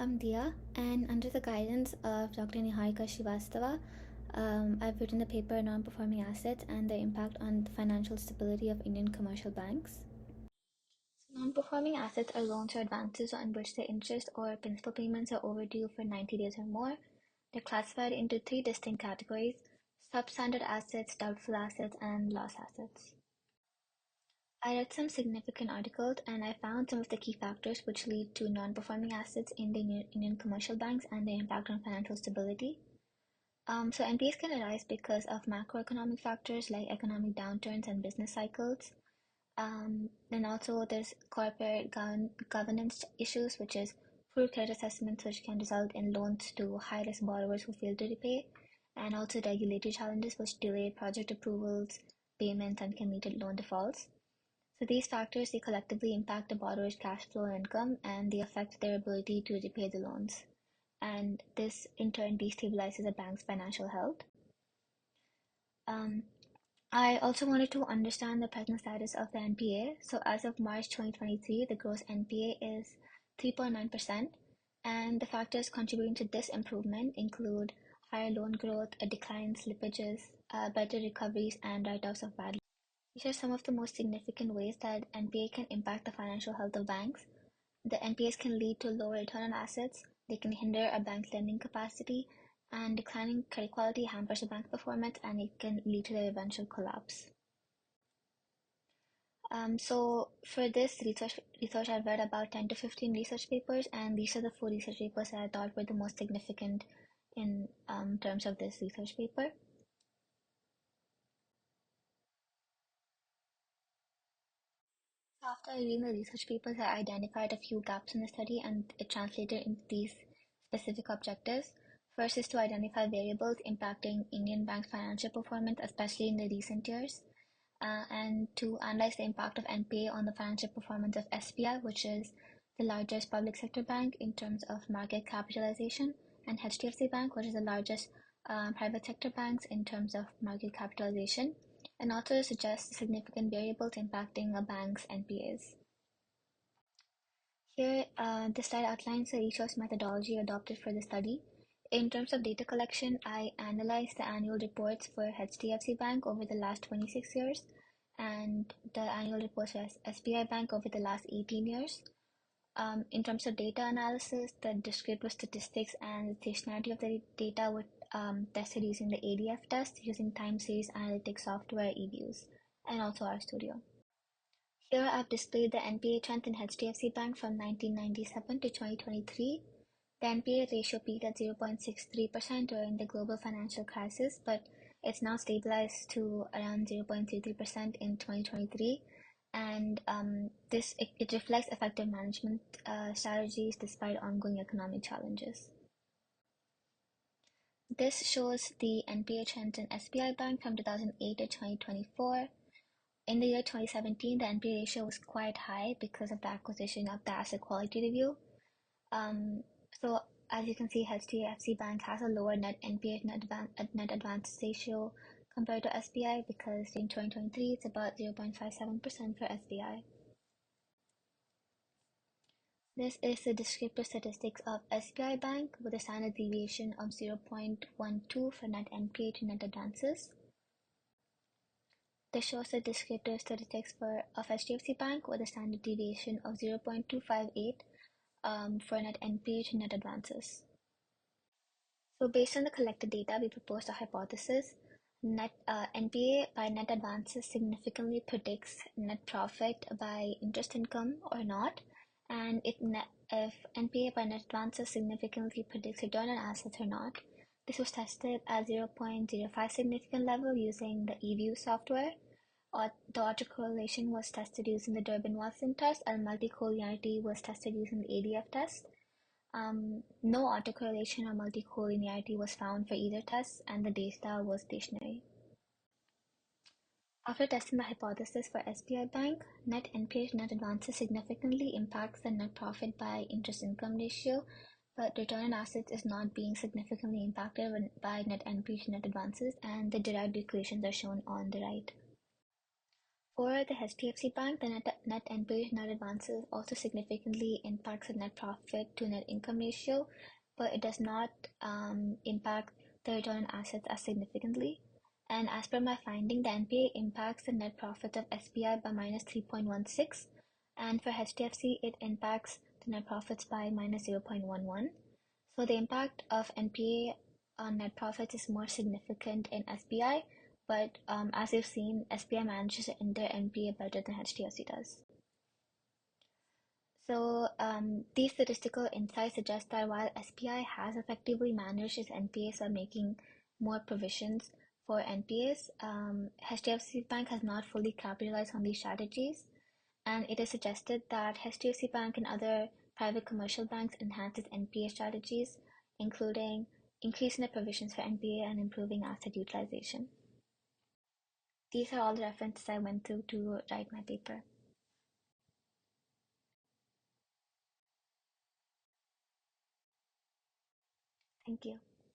I'm Dia, and under the guidance of Dr. Niharika Srivastava, I've written the paper Non-Performing Assets and their Impact on the Financial Stability of Indian Commercial Banks. Non-performing assets are loans or advances on which the interest or principal payments are overdue for 90 days or more. They're classified into three distinct categories: substandard assets, doubtful assets, and loss assets. I read some significant articles and I found some of the key factors which lead to non-performing assets in the Indian commercial banks and their impact on financial stability. So NPAs can arise because of macroeconomic factors like economic downturns and business cycles. Then also there's corporate governance issues, which is poor credit assessments, which can result in loans to high-risk borrowers who fail to repay, and also regulatory challenges, which delay project approvals, payments, and can lead to loan defaults. So these factors, they collectively impact the borrower's cash flow and income, and they affect their ability to repay the loans. And this in turn destabilizes a bank's financial health. Um, I also wanted to understand the present status of the NPA. So as of March 2023, the gross NPA is 3.9%, and the factors contributing to this improvement include higher loan growth, a decline in slippages, better recoveries, and write-offs of bad. These are some of the most significant ways that NPA can impact the financial health of banks. The NPAs can lead to lower return on assets, they can hinder a bank's lending capacity, and declining credit quality hampers a bank's performance, and it can lead to their eventual collapse. So for this research, I've read about 10 to 15 research papers, and these are the 4 research papers that I thought were the most significant in terms of this research paper. After reading the research papers, I identified a few gaps in the study and it translated into these specific objectives. First is to identify variables impacting Indian banks' financial performance, especially in the recent years, and to analyze the impact of NPA on the financial performance of SBI, which is the largest public sector bank in terms of market capitalization, and HDFC Bank, which is the largest private sector banks in terms of market capitalization, and also suggests significant variables impacting a bank's NPAs. Here, this slide outlines the research methodology adopted for the study. In terms of data collection, I analyzed the annual reports for HDFC Bank over the last 26 years and the annual reports for SBI Bank over the last 18 years. In terms of data analysis, the descriptive statistics and the stationarity of the data were tested using the ADF test, using time series analytics software eViews, and also RStudio. Here I've displayed the NPA trend in HDFC Bank from 1997 to 2023. The NPA ratio peaked at 0.63% during the global financial crisis, but it's now stabilized to around 0.33% in 2023. And it reflects effective management strategies despite ongoing economic challenges. This shows the NPA trends in SBI Bank from 2008 to 2024. In the year 2017, the NPA ratio was quite high because of the acquisition of the asset quality review. So as you can see, HDFC Bank has a lower net NPA net advances ratio compared to SBI because in 2023 it's about 0.57% for SBI. This is the descriptive statistics of SBI Bank with a standard deviation of 0.12 for net NPA to net advances. This shows the descriptive statistics of HDFC Bank with a standard deviation of 0.258 for net NPA to net advances. So based on the collected data, we proposed a hypothesis. NPA by net advances significantly predicts net profit by interest income or not, and if NPA by net advances significantly predicts return on assets or not. This was tested at 0.05 significant level using the eView software. The autocorrelation was tested using the Durbin-Watson test, and multicollinearity was tested using the ADF test. No autocorrelation or multicollinearity was found for either test, and the data was stationary. After testing the hypothesis for SBI Bank, net NPA to net advances significantly impacts the net profit by interest income ratio, but return on assets is not being significantly impacted by net NPA to net advances, and the derived equations are shown on the right. For the HDFC Bank, the net NPA net advances also significantly impacts the net profit to net income ratio, but it does not impact the return on assets as significantly. And as per my finding, the NPA impacts the net profit of SBI by minus 3.16, and for HDFC, it impacts the net profits by minus 0.11. So the impact of NPA on net profits is more significant in SBI, but as you've seen, SBI manages their NPA better than HDFC does. So these statistical insights suggest that while SBI has effectively managed its NPAs by making more provisions for NPAs, HDFC Bank has not fully capitalized on these strategies, and it is suggested that HDFC Bank and other private commercial banks enhance its NPA strategies, including increasing the provisions for NPA and improving asset utilization. These are all the references I went through to write my paper. Thank you.